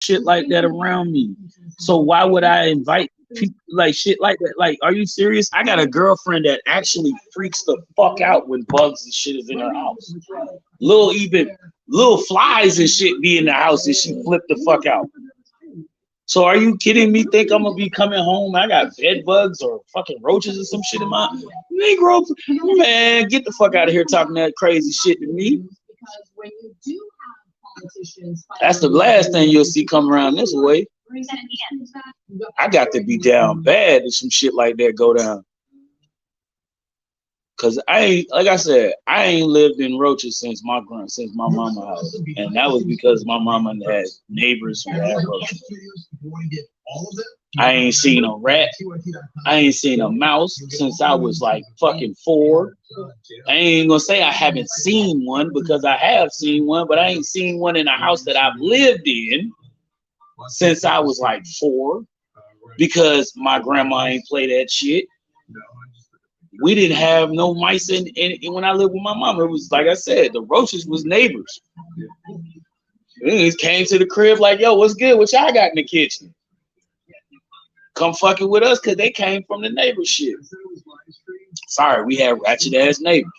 shit like that around me. So why would I invite people like shit like that? Like, are you serious? I got a girlfriend that actually freaks the fuck out when bugs and shit is in her house. Even little flies and shit be in the house and she flip the fuck out. So are you kidding me? Think I'm gonna be coming home? I got bed bugs or fucking roaches or some shit in my Negro. Man, get the fuck out of here talking that crazy shit to me. That's the last thing you'll see come around this way. I got to be down bad if some shit like that go down. Cause I ain't, like I said, I ain't lived in roaches since my mama house, and that was because my mama had neighbors who had roaches. I ain't seen a rat. I ain't seen a mouse since I was like fucking 4. I ain't gonna say I haven't seen one because I have seen one, but I ain't seen one in a house that I've lived in since I was like 4 because my grandma ain't play that shit. We didn't have no mice in when I lived with my mom. It was like I said, the roaches was neighbors. They came to the crib like, yo, what's good? What y'all got in the kitchen? Come fucking with us because they came from the neighbor shit. Sorry, we had ratchet ass neighbors.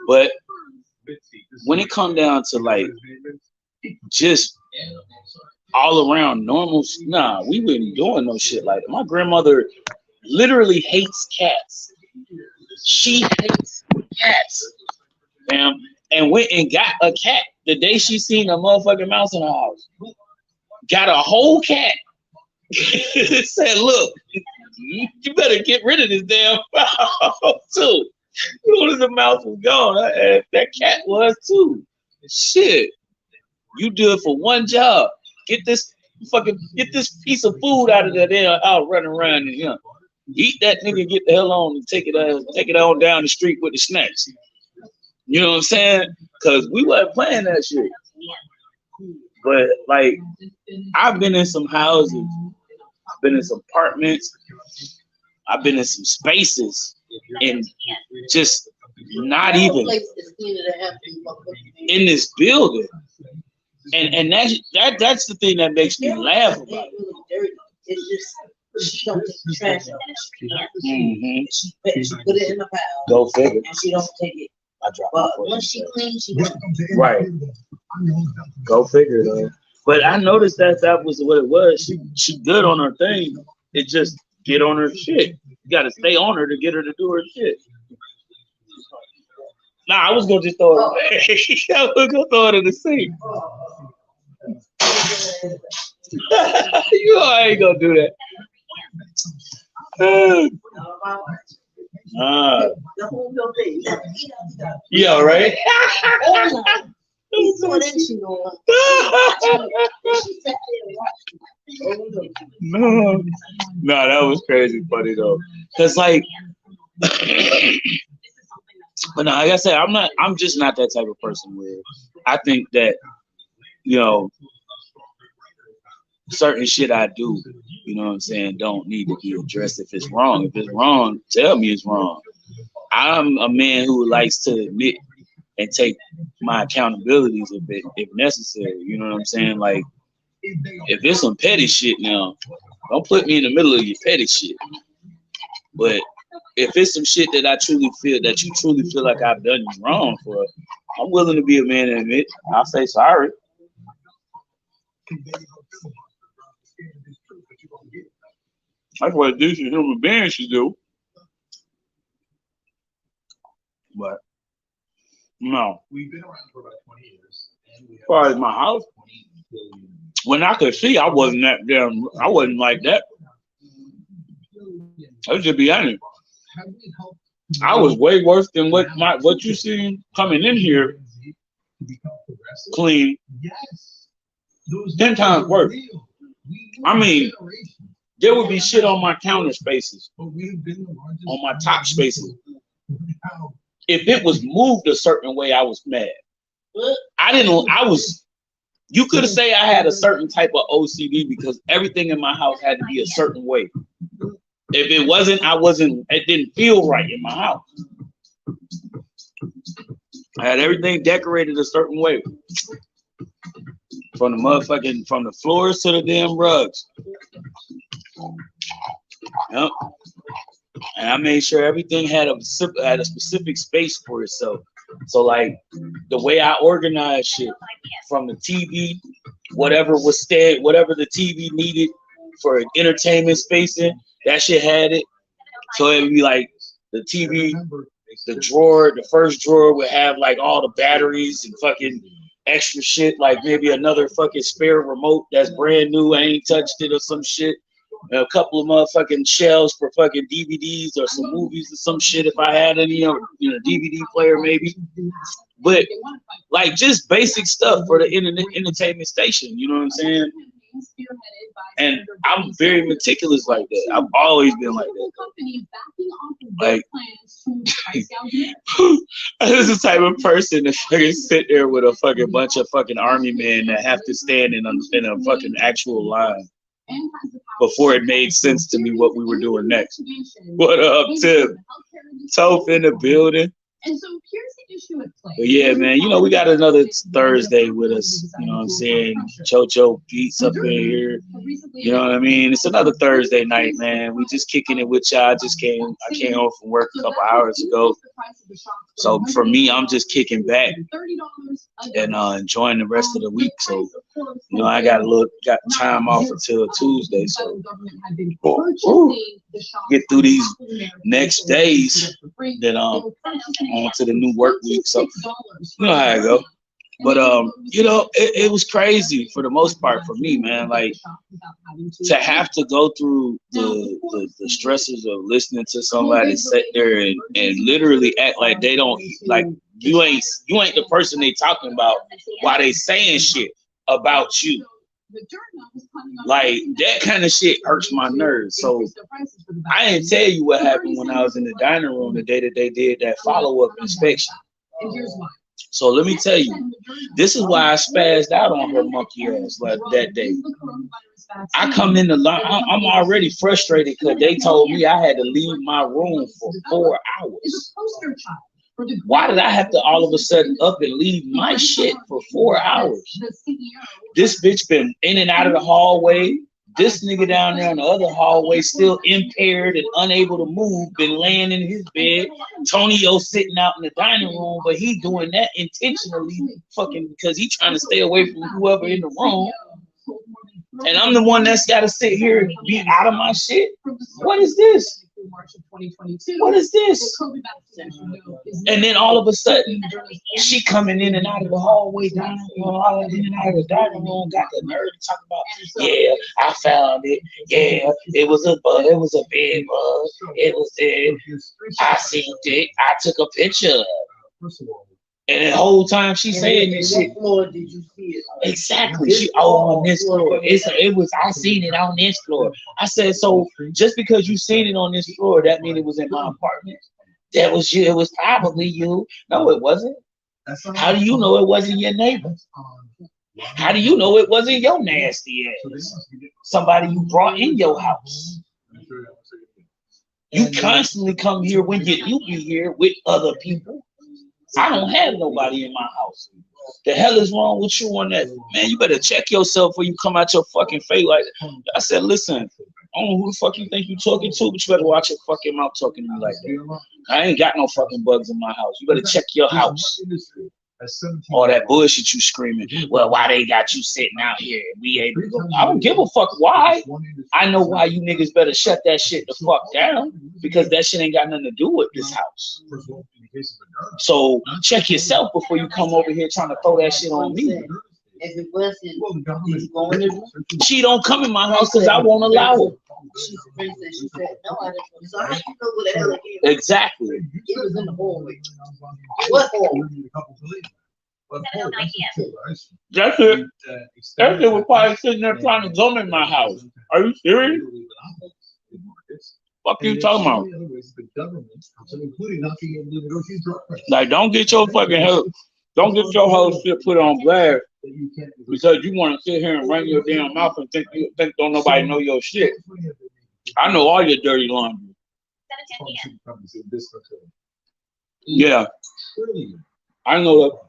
But when it come down to like just all around normal, nah, we wasn't doing no shit like that. My grandmother literally hates cats. She hates cats, fam, and went and got a cat the day she seen a motherfucking mouse in her house. Got a whole cat. Said, look, you better get rid of this damn mouse too. As soon as the mouse was gone, that cat was too. Shit, you do it for one job. Get this piece of food out of that damn house running around in here. Eat that nigga, get the hell on, and take it on down the street with the snacks. You know what I'm saying? Because we wasn't playing that shit. But like, I've been in some houses, I've been in some apartments, I've been in some spaces, and just not even in this building. And that's the thing that makes me laugh about it. She don't take the trash out. Mm-hmm. She put it in the pile. Go figure. And she don't take it. But once she cleans, she does. Right. Go figure though. But I noticed that was what it was. She good on her thing. It just get on her shit. You gotta stay on her to get her to do her shit. Nah, I was gonna just throw it away. I was gonna throw it in the sink. You know I ain't gonna do that. Yeah, right. No, that was crazy funny though. Cause like, but no, like I said, I'm just not that type of person where I think that, you know, certain shit I do, you know what I'm saying, don't need to be addressed if it's wrong. If it's wrong, tell me it's wrong. I'm a man who likes to admit and take my accountabilities if necessary. You know what I'm saying? Like, if it's some petty shit now, don't put me in the middle of your petty shit. But if it's some shit that you truly feel like I've done you wrong for, I'm willing to be a man and admit. I'll say sorry. That's what a decent human being should do. But no. We've been around for about 20 years. As far as my house, when I could see, I wasn't like that. Let's just be honest. I was way worse than what you seen coming in here clean. 10 times worse. I mean, there would be shit on my counter spaces, on my top spaces. If it was moved a certain way, I was mad. You could say I had a certain type of OCD because everything in my house had to be a certain way. If it wasn't, it didn't feel right in my house. I had everything decorated a certain way. from the floors to the damn rugs. Yep. And I made sure everything had a specific space for itself. So like the way I organized shit from the TV, whatever the TV needed for entertainment spacing, that shit had it. So it would be like the TV, the first drawer would have like all the batteries and fucking extra shit, like maybe another fucking spare remote that's brand new, I ain't touched it or some shit. A couple of motherfucking shelves for fucking DVDs or some movies or some shit if I had any, or DVD player maybe. But like just basic stuff for the entertainment station, you know what I'm saying? And I'm very meticulous like that. I've always been like that. Like, I was the type of person that fucking sit there with a fucking bunch of fucking army men that have to stand in a fucking actual line before it made sense to me what we were doing next. What up, Tim? Toph in the building. And so here's the issue at play. But yeah, man, we got another Thursday with us. You know what I'm saying? Chocho Beats up in here. You know what I mean? It's another Thursday night, man. We just kicking it with y'all. I came home from work a couple hours ago. So for me, I'm just kicking back and enjoying the rest of the week. So, I got time off until Tuesday. So get through these next days. Then on to the new work week. So you know how it go. But it was crazy for the most part for me, man. Like to have to go through the stresses of listening to somebody sit there and literally act like they don't, like you ain't the person they talking about while they saying shit about you. Like that kind of shit hurts my nerves. So I didn't tell you what happened when I was in the dining room the day that they did that follow-up inspection. So let me tell you, this is why I spazzed out on her monkey ass like that day. I come in the line, I'm already frustrated because they told me I had to leave my room for 4 hours. Why did I have to all of a sudden up and leave my shit for 4 hours? This bitch been in and out of the hallway. This nigga down there in the other hallway still impaired and unable to move, been laying in his bed. Tonyo sitting out in the dining room, but he doing that intentionally fucking because he trying to stay away from whoever in the room. And I'm the one that's got to sit here and be out of my shit. What is this? What is this? And then all of a sudden, she coming in and out of the hallway, in and out of the dining room, got the nerve to talk about, yeah, I found it. Yeah, it was a bug. It was a bed bug. It was there. I seen it. I took a picture of it. And the whole time she saying this shit. What floor did you see it on? Exactly. She on this floor. I seen it on this floor. I said, so just because you seen it on this floor, that mean it was in my apartment? That was you. It was probably you. No, it wasn't. How do you know it wasn't your neighbor? How do you know it wasn't your nasty ass? Somebody you brought in your house. You constantly come here when you be here with other people. I don't have nobody in my house. The hell is wrong with you on that? Man, you better check yourself before you come out your fucking face like that. I said, listen, I don't know who the fuck you think you talking to, but you better watch your fucking mouth talking to me like that. I ain't got no fucking bugs in my house. You better check your house. All that bullshit you screaming. Well, why they got you sitting out here? We able to go. I don't give a fuck why. I know why you niggas better shut that shit the fuck down because that shit ain't got nothing to do with this house. So check yourself before you come over here trying to throw that shit on me. She don't come in my house because I won't allow her. Exactly. It was in the hallway. What hallway? That's it. That shit was probably sitting there trying to come in my house. Are you serious? Fuck you talking about? Like, don't get your fucking help. Don't get your whole shit put on blast because you want to sit here and run your damn mouth and think don't nobody know your shit. I know all your dirty laundry. Yeah, I know that.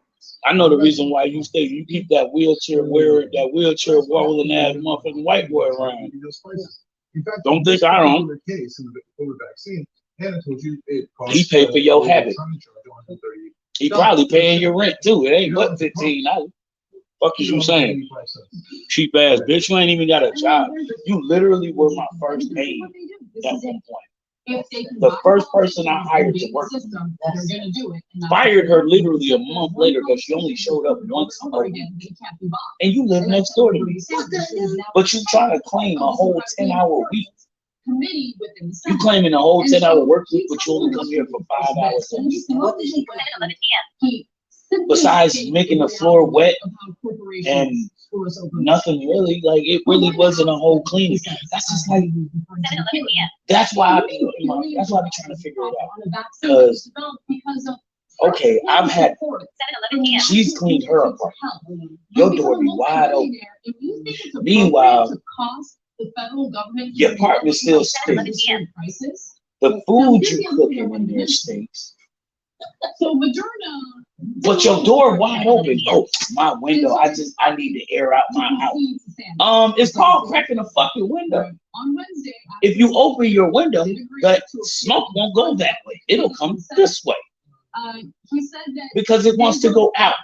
I know the reason why you stay. You keep that wheelchair rolling ass motherfucking white boy around. Don't think I don't. He paid for your habit. He probably paying your rent too. It ain't but $15. Fuck is you saying? Cheap ass bitch. You ain't even got a job. You literally were my first maid at one point. The first person I hired to work fired her literally a month later because she only showed up once a week. And you live next door to me. But you try to claim a whole 10-hour week. You claiming a whole 10-hour work week, but you only come here for 5 hours a week. Besides making the floor wet and nothing really, like it really wasn't a whole cleaning. That's just like, that's why I be trying to figure it out. Because, okay, she's cleaned her apartment. Your door be wide open. Meanwhile, your apartment still stinks. The food you cooking in there stinks. But your door wide open. Oh, my window. I need to air out my house. It's called cracking a fucking window. If you open your window, the smoke won't go that way. It'll come this way. Because it wants to go out.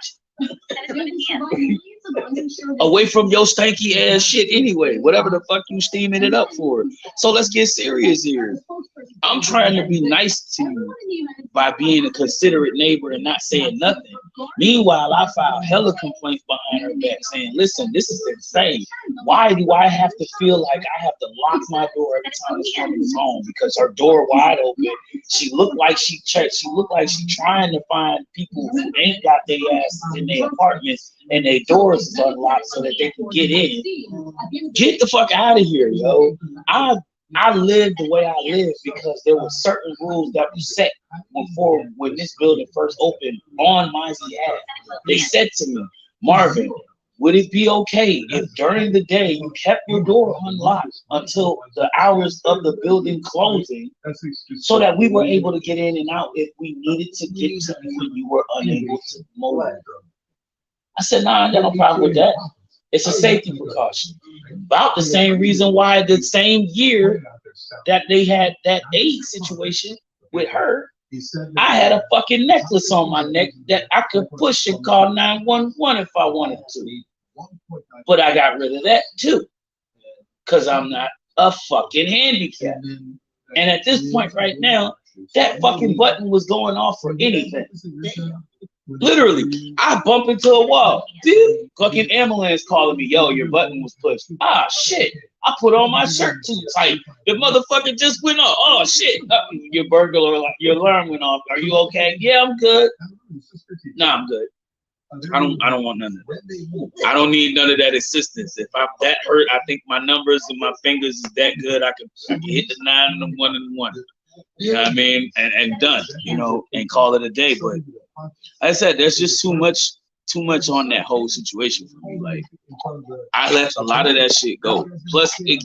Away from your stanky ass shit anyway, whatever the fuck you steaming it up for. So let's get serious here. I'm trying to be nice to you by being a considerate neighbor and not saying nothing. Meanwhile, I filed hella complaints behind her back saying, listen, this is insane. Why do I have to feel like I have to lock my door every time this woman is home? Because her door wide open. She looked like she checked. She looked like she trying to find people who ain't got their asses in their apartments and their doors is unlocked so that they can get in. Get the fuck out of here, yo. I lived the way I lived because there were certain rules that were set before when this building first opened on my behalf. They said to me, Marvin, would it be okay if during the day you kept your door unlocked until the hours of the building closing so that we were able to get in and out if we needed to get to you when you were unable to move? I said, nah, I ain't got no problem with that. It's a safety precaution. About the same reason why the same year that they had that AIDS situation with her, I had a fucking necklace on my neck that I could push and call 911 if I wanted to. But I got rid of that too, because I'm not a fucking handicap. And at this point right now, that fucking button was going off for anything. Literally, I bump into a wall. Dude, fucking ambulance calling me, yo, your button was pushed. Ah, shit. I put on my shirt too tight. The motherfucker just went off. Oh, shit. Your alarm went off. Are you okay? Yeah, I'm good. Nah, I'm good. I don't want none of that. I don't need none of that assistance. If I'm that hurt, I think my numbers and my fingers is that good. I can hit the 9 and the 1 and the 1. You know what I mean? And done, you know, and call it a day. But like I said, there's just too much on that whole situation for me. Like, I let a lot of that shit go. Plus, it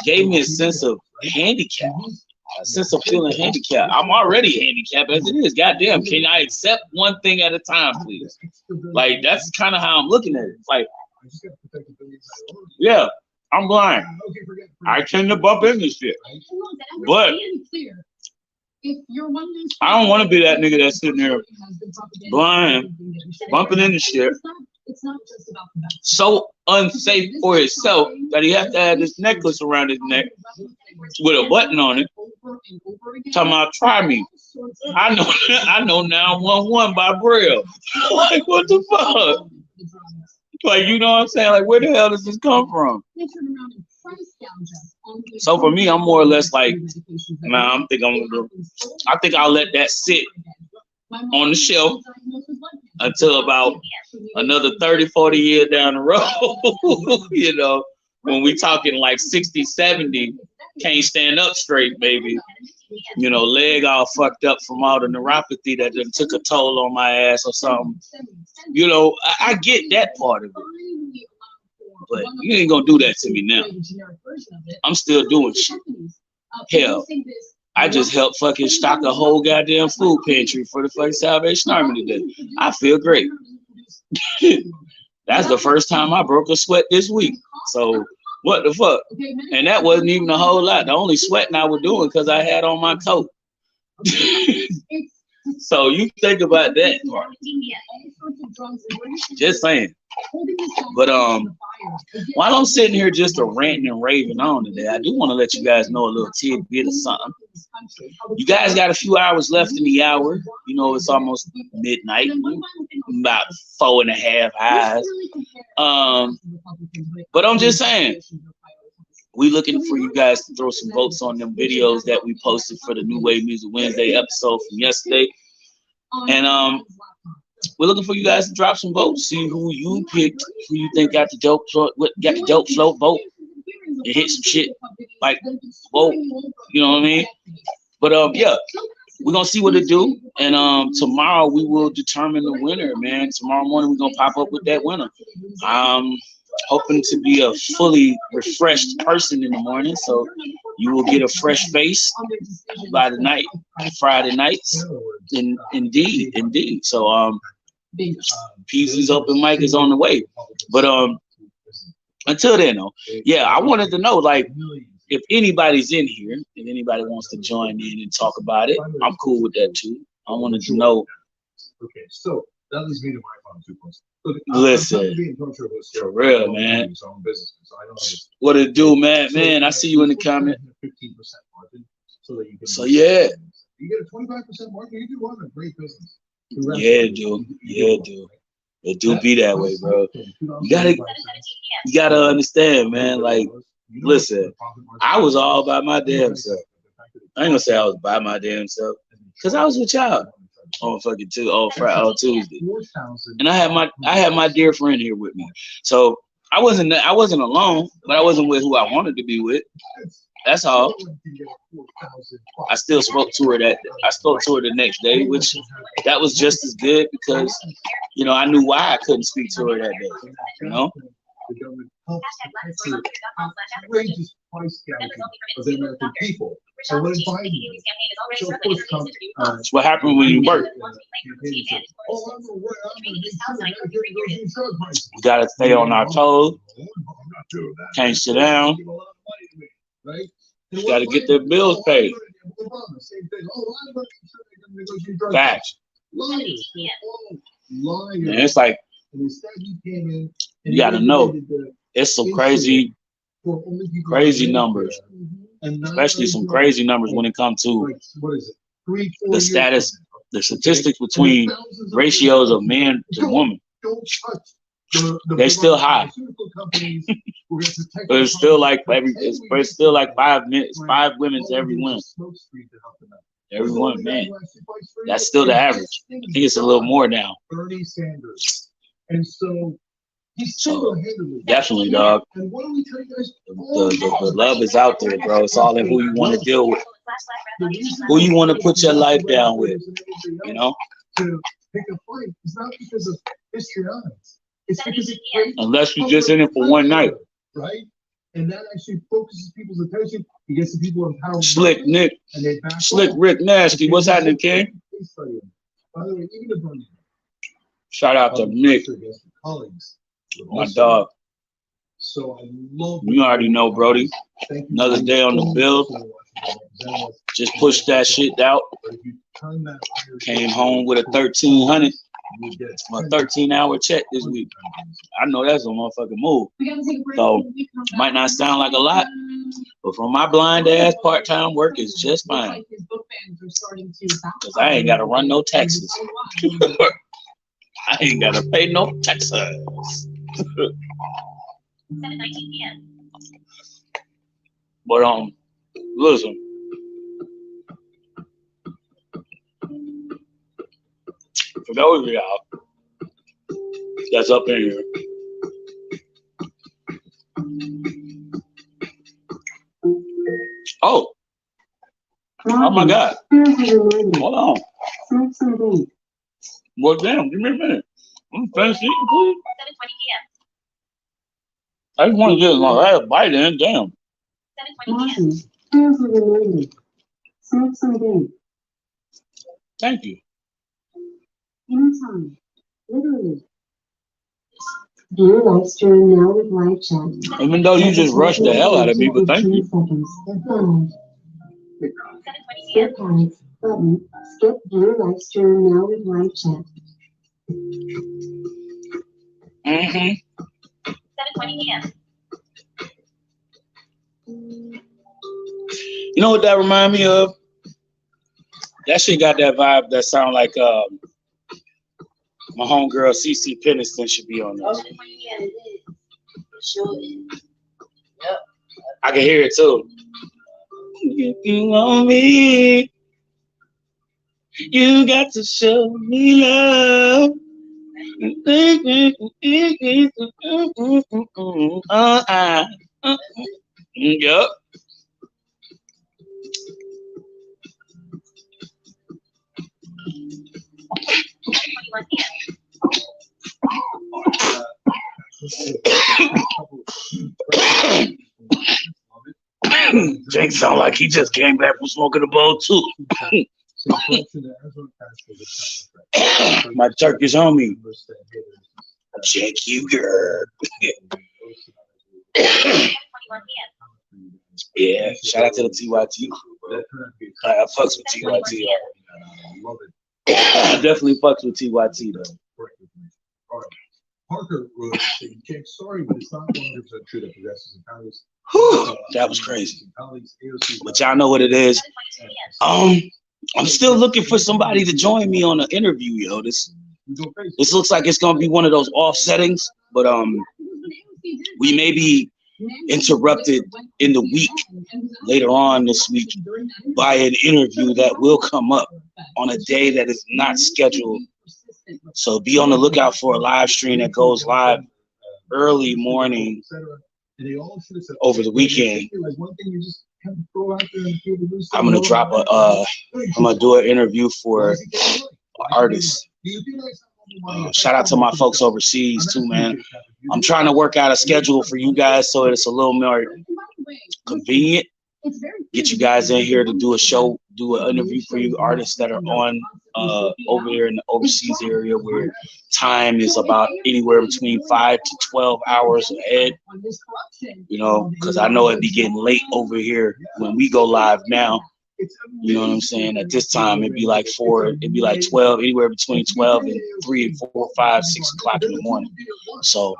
gave me a sense of handicap, a sense of feeling handicapped. I'm already handicapped as it is. Goddamn, can I accept one thing at a time, please? Like, that's kind of how I'm looking at it. Like, yeah, I'm blind. I tend to bump into shit. But I don't want to be that nigga that's sitting there blind, bumping into shit, so unsafe for himself that he has to have this necklace around his neck with a button on it. Talking about, try me. I know 911 by Braille. Like, what the fuck? Like, you know what I'm saying? Like, where the hell does this come from? So for me, I'm more or less like, nah, I think I'll let that sit on the shelf until about another 30, 40 years down the road. You know, when we talking like 60, 70, can't stand up straight, baby. You know, leg all fucked up from all the neuropathy that done took a toll on my ass or something. You know, I get that part of it. But you ain't gonna do that to me now. I'm still doing shit. Hell, I just helped fucking stock a whole goddamn food pantry for the fucking Salvation Army today. I feel great. That's the first time I broke a sweat this week. So what the fuck? And that wasn't even a whole lot. The only sweating I was doing because I had on my coat. So you think about that part. Just saying. But while I'm sitting here just ranting and raving on today, I do want to let you guys know a little tidbit of something. You guys got a few hours left in the hour. You know, it's almost midnight, about 4.5 hours. But I'm just saying, we looking for you guys to throw some votes on them videos that we posted for the New Wave Music Wednesday episode from yesterday. And we're looking for you guys to drop some votes, see who you picked, who you think got the dope float, vote, and hit some shit like vote. You know what I mean? But yeah, we're gonna see what it do, and tomorrow we will determine the winner, man. Tomorrow morning we're gonna pop up with that winner. Hoping to be a fully refreshed person in the morning, so you will get a fresh face by the night, Friday nights. Indeed. So PZ's open mic is on the way. But until then, though, yeah, I wanted to know, like, if anybody's in here and anybody wants to join in and talk about it, I'm cool with that too. I wanted to know. Okay, so that leads me to my final 2 points. Look, listen, for real, man. What it do, man? Man, I see you in the comment. 15% margin, so yeah. You get a 25% margin, you do run a great business. Yeah, dude. It do be that way, bro. You gotta understand, man. Like, listen, I was all by my damn self. I ain't gonna say I was by my damn self, cause I was with y'all on fucking Tuesday, and I had my dear friend here with me. So I wasn't alone, but I wasn't with who I wanted to be with. That's all. I still spoke to her the next day, which that was just as good because, you know, I knew why I couldn't speak to her that day. You know. Outrageous price gouging of the American people. And what is Biden? So of course, that's what happened when you work. We gotta stay on our toes. Can't sit down. You gotta get their bills paid. Facts. Man, it's like, you gotta know, it's some crazy numbers, especially some crazy numbers when it comes to the statistics between ratios of men to women. They're still high, but it's still like it's still like 5 women to every woman. Every woman, man. That's still the average. I think it's a little more now. And so definitely, dog. The love is out there, bro. It's all in who you want to deal with, who you want to put your life down with. You know. To pick a fight, it's not because of histrionics. It's because unless you're just in it for one night, right? And that actually focuses people's attention. It gets the people in power. Slick Rick Nasty. What's happening, King? By the way, even the Bernie. Shout out to Nick, my dog. So I love. You already know, Brody. Another day on the bill. Just pushed that shit out. Came home with a 1,300. My 13-hour check this week. I know that's a motherfucking move. So might not sound like a lot, but for my blind ass part-time work is just fine. Cause I ain't gotta run no taxes. I ain't gotta pay no taxes. 7:19 p.m. But listen. For those of y'all that's up in here, oh my God, hold on. Well, damn, give me a minute. I'm finished eating food. 7:20 p.m. I just want to get my last bite in. Damn. 7:20 p.m. Smack some game. Thank you. Anytime. Literally. View live stream now with live chat. Even though you just rushed the hell out of me, but thank you. Seconds. 5. Skip ads. Button. Skip view live stream now with live chat. Mm-hmm. 7:20 p.m. You know what that remind me of? That shit got that vibe that sound like my homegirl CC Peniston should be on Oh, this. yeah, it is. It sure is. Yep. I can hear it too. If you want me, you got to show me love. Yep. 7:21 p.m. Jake sound like he just came back from smoking a bowl too. My Turkish homie. Check you, girl. 7:21 p.m. Yeah, shout out to the TYT. I fucks with TYT. Definitely fucks with TYT though. Parker wrote saying, Jake, sorry, but it's not 100% true that progressives in Congress. That was crazy. But y'all know what it is. 7:22 p.m. I'm still looking for somebody to join me on an interview, yo. This looks like it's gonna be one of those off settings, but we may be interrupted in the week later on this week by an interview that will come up on a day that is not scheduled. So be on the lookout for a live stream that goes live early morning over the weekend. I'm gonna drop I'm gonna do an interview for an artist. Shout out to my folks overseas too, man. I'm trying to work out a schedule for you guys so it's a little more convenient. Get you guys in here to do a show, do an interview for you artists that are on over here in the overseas area where time is about anywhere between 5 to 12 hours ahead. You know, because I know it'd be getting late over here when we go live now. You know what I'm saying? At this time, it'd be like 12, anywhere between 12 and 3, 4, 5, 6 o'clock in the morning. So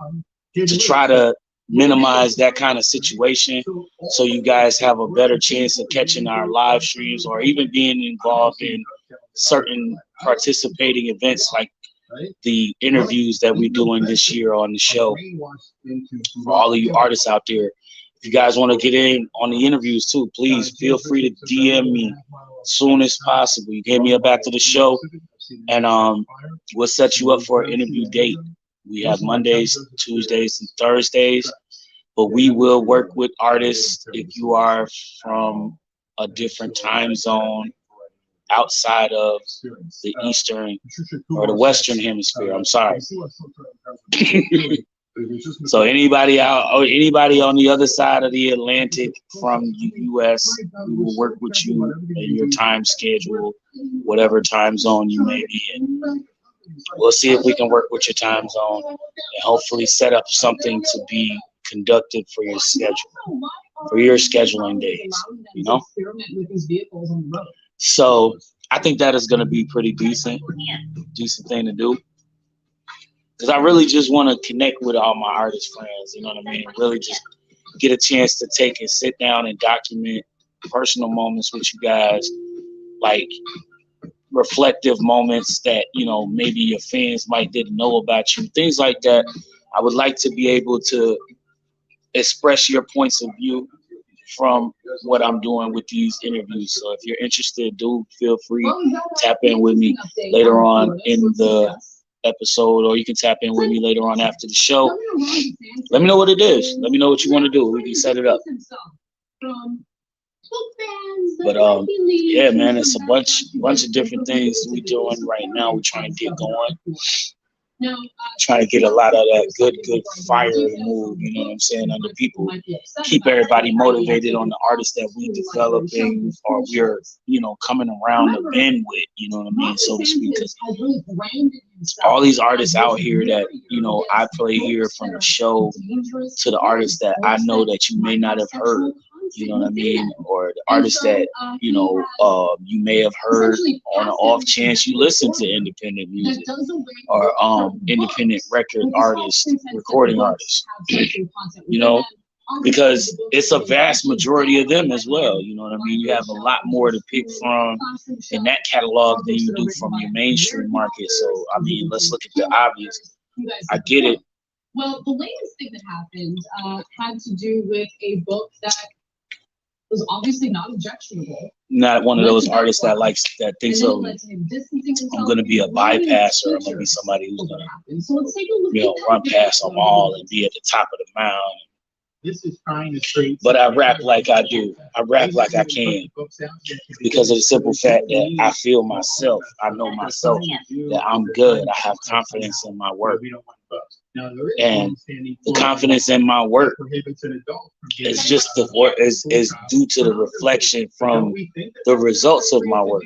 to try to minimize that kind of situation so you guys have a better chance of catching our live streams or even being involved in certain participating events like the interviews that we're doing this year on the show. For all of you artists out there, if you guys want to get in on the interviews too, please feel free to DM me as soon as possible. You get me up after the show, and we'll set you up for an interview date. We have Mondays, Tuesdays, and Thursdays, but we will work with artists if you are from a different time zone outside of the Eastern or the Western Hemisphere. I'm sorry. So anybody on the other side of the Atlantic from the U.S., we will work with you in your time schedule, whatever time zone you may be in. We'll see if we can work with your time zone and hopefully set up something to be conducted for your schedule, for your scheduling days, you know? So I think that is going to be pretty decent thing to do. Because I really just want to connect with all my artist friends, you know what I mean? Really just get a chance to take and sit down and document personal moments with you guys, like reflective moments that, you know, maybe your fans might didn't know about you, things like that. I would like to be able to express your points of view from what I'm doing with these interviews. So if you're interested, do feel free, tap in with me later on in the episode, or you can tap in with me later on after the show. Let me know what it is. Let me know what you want to do. We can set it up. But yeah, man, it's a bunch of different things we're doing right now. We're trying to get going. trying to get a lot of that good fire to move, you know what I'm saying, under people. Keep everybody motivated on the artists that we developing or we're, you know, coming around the bend with, you know what I mean, so to speak. Because all these artists out here that, you know, I play here from the show to the artists that I know that you may not have heard, you know what I mean, or the artists that, you know, you may have heard on an off chance you listen to independent music or independent record artists, recording artists, you know, because it's a vast majority of them as well, you know what I mean. You have a lot more to pick from in that catalog than you do from your mainstream market. So I mean, let's look at the obvious. I get it. Well, the latest thing that happened had to do with a book that was obviously not objectionable. Not one of those artists that thinks of, I'm going to be a bypasser. I'm going to be somebody who's going to, you know, run past them all and be at the top of the mound. But I rap like I do. I rap like I can because of the simple fact that I feel myself. I know myself that I'm good. I have confidence in my work. And the confidence in my work is just is due to the reflection from the results of my work.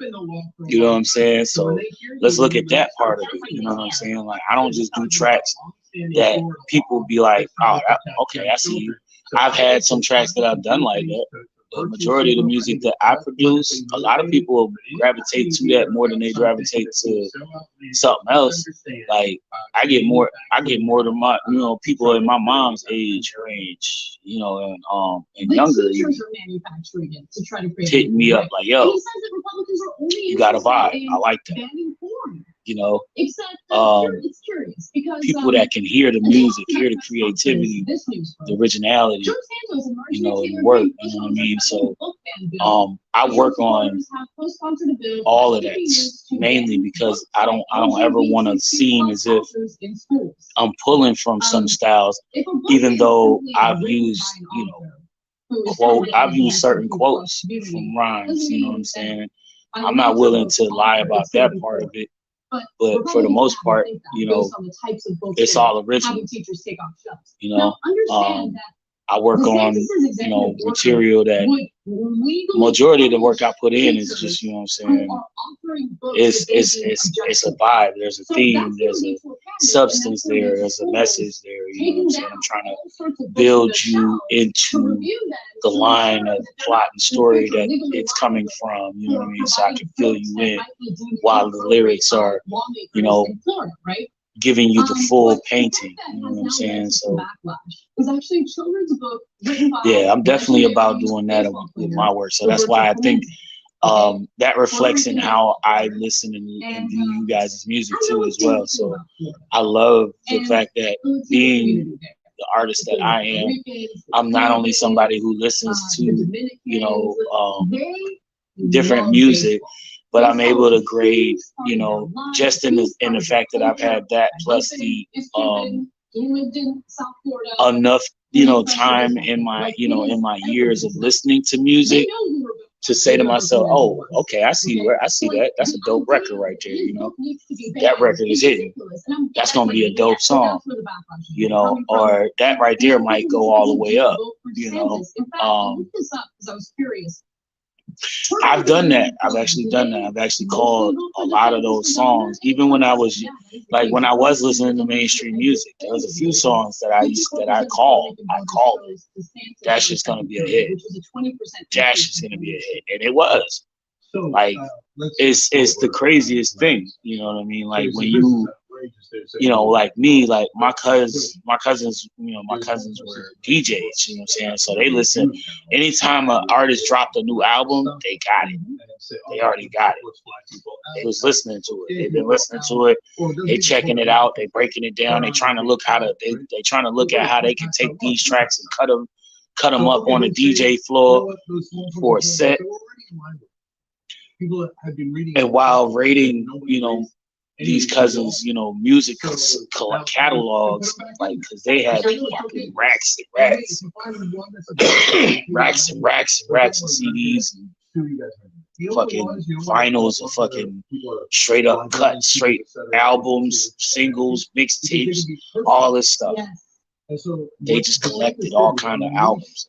You know what I'm saying? So let's look at that part of it. You know what I'm saying? Like, I don't just do tracks that people be like, oh, okay, I see you. I've had some tracks that I've done like that. The majority of the music that I produce, a lot of people gravitate to that more than they gravitate to something else. Like, I get more than my, you know, people in my mom's age range, you know, and younger, hitting me up like, yo, you got a vibe. I like that. You know, people that can hear the music, hear the creativity, the originality, you know, the work, you know what I mean? So I work on all of that mainly because I don't ever want to seem as if I'm pulling from some styles, even though I've used, you know, I've used certain quotes from rhymes, you know what I'm saying? I'm not willing to lie about that part of it. But for the most part, you know, it's all original. You know, I work on, you know, material that majority of the work I put in is just, you know what I'm saying, it's a vibe. There's a theme, there's a substance there's a message there, you know what I'm saying? I'm trying to build you into the line of plot and story that it's coming from, you know what I mean? So I can fill you in while the lyrics are, you know, giving you the full painting, you know what I'm saying? So yeah, I'm definitely about doing that with my work. So that's why I think that reflects in how I listen and view you guys' music too as well. So I love the fact that being the artist that I am, I'm not only somebody who listens to, you know, different music, but I'm able to grade, you know, just in the fact that I've had that plus the enough, you know, time in my, you know, in my years of listening to music to say to myself, oh, okay, I see that. That's a dope record right there, you know. That record is hitting. That's gonna be a dope song, you know, or that right there might go all the way up, you know. I've done that. I've actually done that. I've actually called a lot of those songs, even when I was listening to mainstream music. There was a few songs that I called. That's just gonna be a hit. That's just gonna be a hit, and it was. Like, it's the craziest thing, you know what I mean? Like, when you know, like me, like my cousins, you know, my cousins were DJs, you know what I'm saying? So they listen. Anytime an artist dropped a new album, they got it. They already got it. They was listening to it. They've been listening to it. They checking it out. They breaking it down. They trying to look they trying to look at how they can take these tracks and cut them up on the DJ floor for a set. And while rating, you know, these cousins, you know, music catalogs, like, because they had fucking racks and racks of CDs. fucking vinyls of fucking straight up cut, straight albums, singles, mixtapes, all this stuff. Yes. They just collected all kind of albums,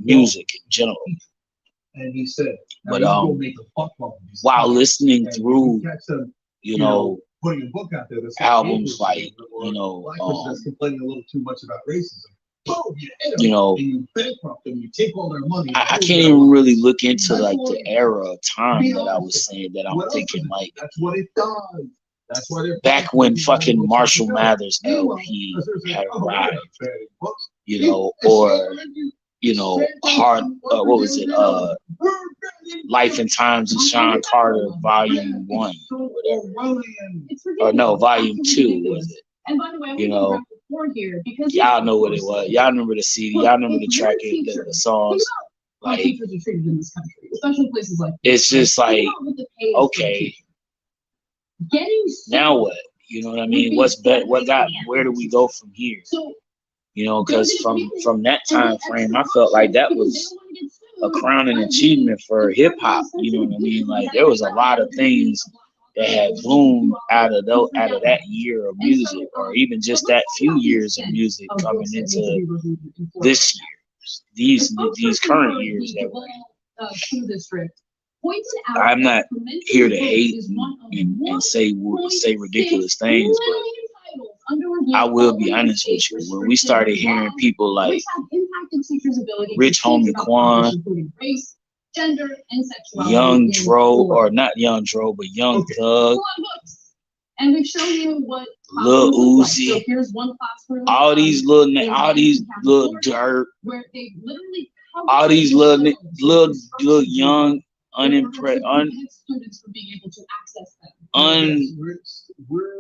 music in general. And he said, But while listening through, you know, putting a book out there that's albums like, you know, that's complaining a little too much about racism. You know, and you bankrupt them, you take all their money. I can't even really look into like the era of time that I was saying that I'm thinking like that's what it does. That's why they're back when fucking Marshall Mathers LP had arrived, you know, or you know, hard what was it? Life and Times of Sean Carter, Volume 1, or whatever. Or no, Volume 2 was it? And by the way, you know, y'all know what it was. Y'all remember the CD. Y'all remember the track, the songs. Like, teachers are treated in this country, especially in places like it's just like, okay, now what? You know what I mean? What's better? Where do we go from here? You know, because from that time frame, I felt like that was a crowning achievement for hip hop. You know what I mean? Like, there was a lot of things that had bloomed out of that year of music, or even just that few years of music coming into this year, these current years that we're in. I'm not here to hate and say ridiculous things, but I will be honest with you. When we started hearing people like Rich Homie Quan, Young Dro, or not Young Dro, but Young Thug, and we've shown you what Lil Uzi, so here's one classroom, all these little Dirt, where they literally all these little young unimpressed students from being able to access them.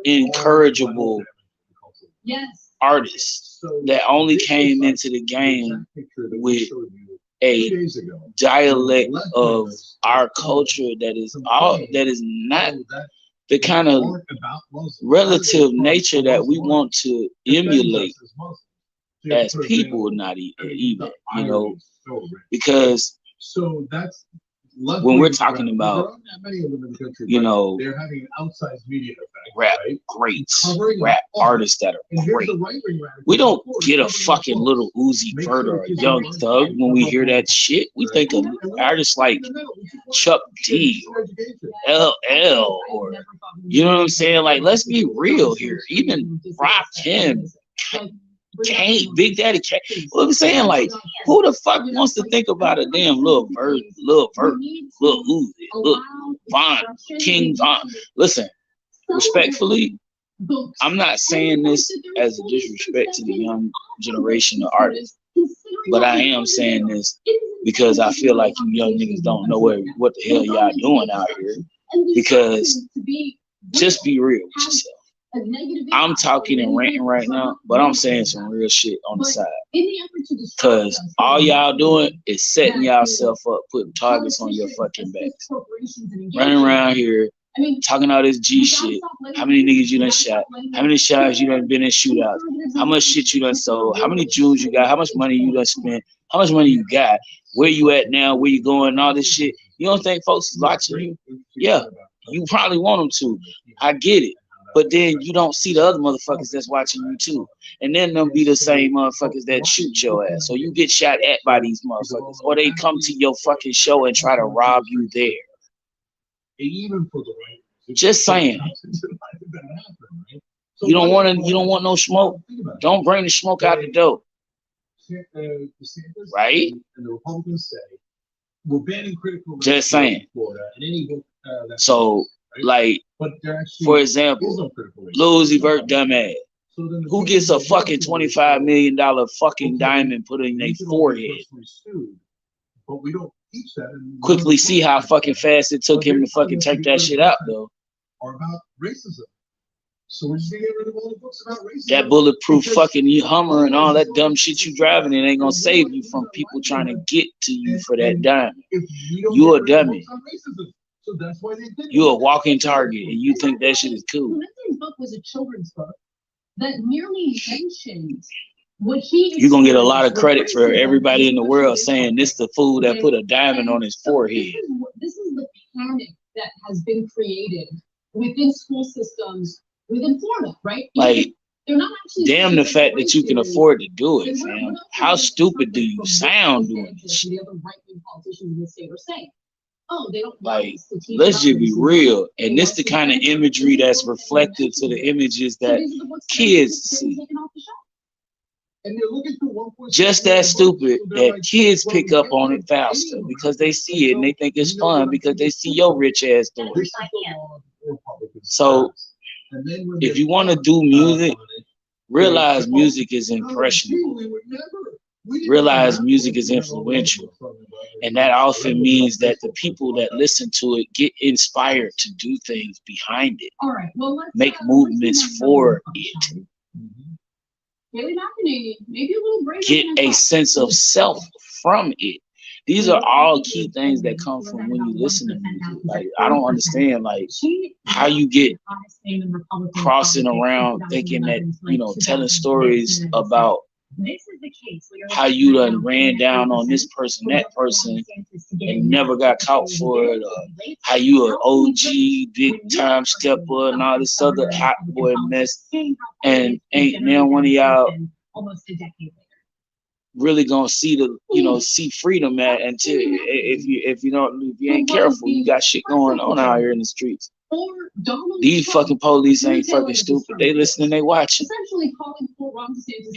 Unencourageable Yes. artists that only came into the game with a dialect of our culture that is not the kind of relative nature that we want to emulate as people, not even, you know, because when we're talking about, you know, rap greats, rap artists that are great, we don't get a fucking little Uzi Vert or a Young Thug when we hear that shit. We think of artists like Chuck D or LL, or, you know what I'm saying? Like, let's be real here. Even Rakim, Kane, Big Daddy Kane. What I'm saying, like, who the fuck wants to think about a damn Lil Vert, Lil Uzi, Lil Von, King Von? Listen, respectfully, I'm not saying this as a disrespect to the young generation of artists, but I am saying this because I feel like you young niggas don't know what the hell y'all doing out here. Because just be real with yourself. I'm talking and ranting right now, but I'm saying some real shit on the side. Because all y'all doing is setting yourself up, putting targets on your fucking backs. Running around here, talking all this G shit. How many niggas you done shot? How many shots you done been in shootouts? How much shit you done sold? How many jewels you got? How much money you done spent? How much money you got? Where you at now? Where you going? All this shit. You don't think folks is watching you? Yeah, you probably want them to. I get it. But then you don't see the other motherfuckers that's watching you too. And then they'll be the same motherfuckers that shoot your ass. So you get shot at by these motherfuckers. Or they come to your fucking show and try to rob you there. Just saying. You don't want no smoke? Don't bring the smoke out the door. Right? Just saying. So, like, for example, Lil Uzi Vert dumbass, who gets a fucking $25 million fucking diamond put in their forehead? Quickly see how fucking fast it took him to fucking take that shit out, though. That bulletproof fucking Hummer and all that dumb shit you driving, it ain't gonna save you from people trying to get to you for that diamond. You a dummy. You a walking target, and you think that shit is cool. This book was a children's book that merely mentioned what he. You're gonna get a lot of credit for everybody in the world saying this the fool that put a diamond on his forehead. This panic that has been created within school systems within Florida, right? Like, they're not actually damn the fact that you can afford to do it, fam. How stupid do you sound doing this shit? The other right-wing politicians in the state are saying, oh, they don't like, let's just be real. And this the kind of imagery that's reflected to the images that kids see. Just that stupid that kids pick up on it faster because they see it and they think it's fun because they see your rich ass doing it. So if you want to do music, realize music is impressionable. Realize music is influential. And that often means that the people that listen to it get inspired to do things behind it. Make movements for it. Get a sense of self from it. These are all key things that come from when you listen to music. Like, I don't understand, like, how you get crossing around thinking that, you know, telling stories about how you done ran down on this person, that person, and never got caught for it, or how you an OG, big time stepper, and all this other hot boy mess, and ain't now one of y'all really gonna see the, you know, see freedom at until if you ain't careful, you got shit going on out here in the streets. These fucking police ain't fucking stupid. They listening, they watching.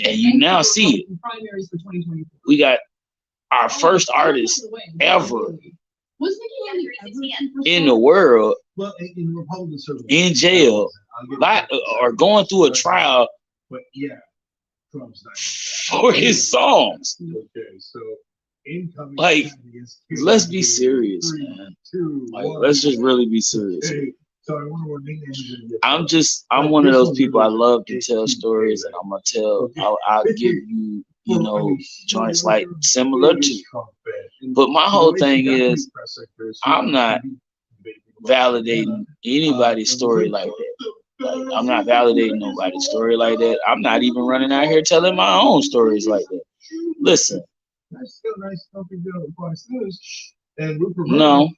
And you now see it. We got our first artist ever in the world in jail, or going through a trial for his songs. Like, let's be serious, man. Like, let's just really be serious. I'm one of those people. I love to tell stories, and I'll give you, you know, joints like similar to. But my whole thing is, I'm not validating anybody's story like that. Like, I'm not validating nobody's story like that. I'm not even running out here telling my own stories like that. Listen. No.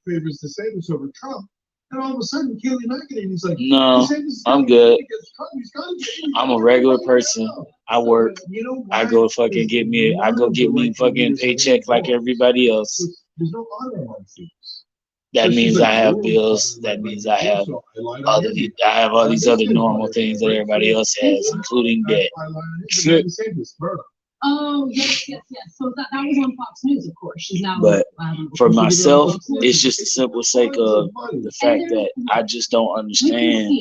And all of a sudden, Kelly McEnany, he's like, no, I'm good. I'm a regular person. I work. I go fucking get me fucking paycheck like everybody else. That means I have bills. That means I have all these other normal things that everybody else has, including debt. Oh, yes. So that was on Fox News, of course. She's now. But for myself, it's just the simple sake of the fact that I just don't understand.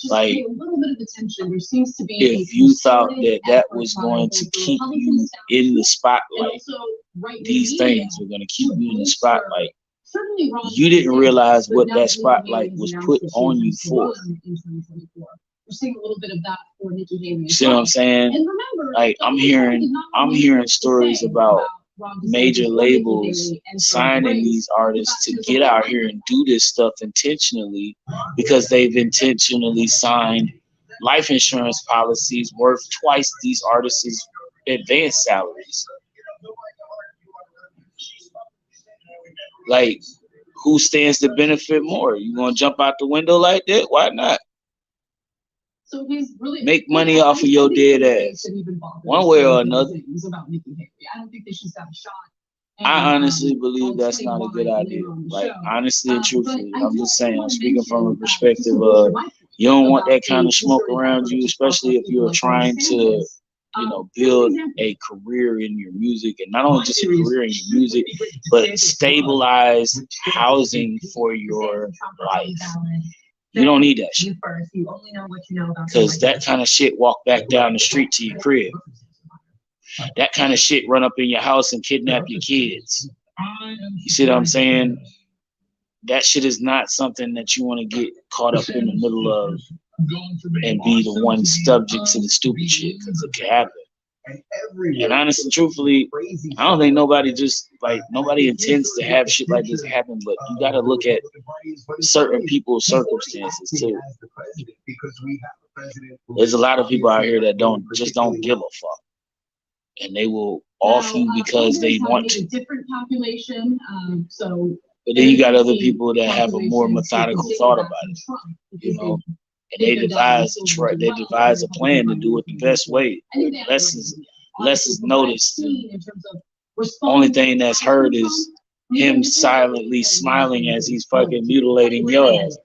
Like, if you thought that was going to keep you in the spotlight, these things were going to keep you in the spotlight. You didn't realize what that spotlight was put on you for. We're seeing a little bit of that for Nikki Haley. You see what I'm saying? And remember, like, I'm hearing stories about major labels signing these artists to get out here and do this stuff intentionally because they've intentionally signed life insurance policies worth twice these artists' advance salaries. Like, who stands to benefit more? You gonna jump out the window like that? Why not? So he's really make money off of your dead ass, one way or another. I honestly believe that's not a good idea. Like, honestly and truthfully, I'm just saying, I'm speaking from a perspective of you don't want that kind of smoke around you, especially if you're trying to, you know, build a career in your music, and not only just a career in your music, but stabilize housing for your life. You don't need that shit. Because that kind of shit walk back down the street to your crib. That kind of shit run up in your house and kidnap your kids. You see what I'm saying? That shit is not something that you want to get caught up in the middle of and be the one subject to the stupid shit, because it can happen. And honestly, truthfully, I don't think nobody intends to have shit like this happen, but you got to look at certain people's circumstances too. There's a lot of people out here that don't give a fuck, and they will off you because they want to. Different population, so But then you got other people that have a more methodical thought about it, you know, and they devise a plan to do it the best way. Less is noticed. Only thing that's heard is him silently smiling as he's fucking mutilating your ass.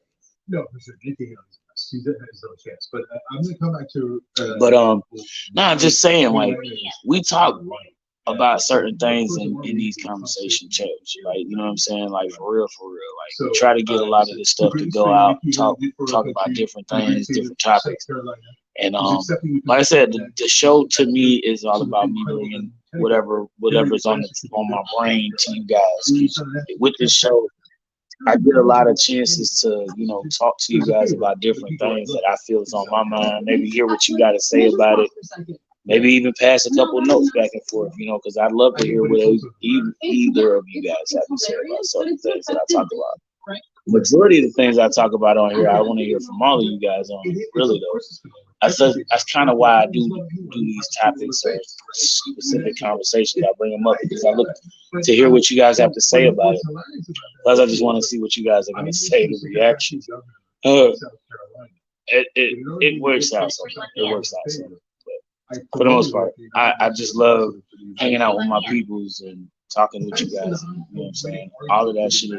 No, for sure. Anything else? He has no chance. But I'm gonna come back to. I'm just saying, like, we talk about certain things in these conversation chats, like, you know what I'm saying, like, for real, like, we try to get a lot of this stuff to go out, talk about different things, different topics, and like I said, the show to me is all about me bringing whatever's on my brain to you guys. With this show, I get a lot of chances to, you know, talk to you guys about different things that I feel is on my mind. Maybe hear what you got to say about it. Maybe even pass a couple of notes back and forth, you know, because I'd love to hear what either of you guys have to say about certain things that I talk about. Majority of the things I talk about on here, I want to hear from all of you guys on here, really, though. That's kind of why I do these topics or specific conversations. I bring them up because I look to hear what you guys have to say about it. Plus, I just want to see what you guys are going to say, the reactions. It works out. It works out. So. For the most part, I just love hanging out with my peoples and talking with you guys. You know what I'm saying? All of that shit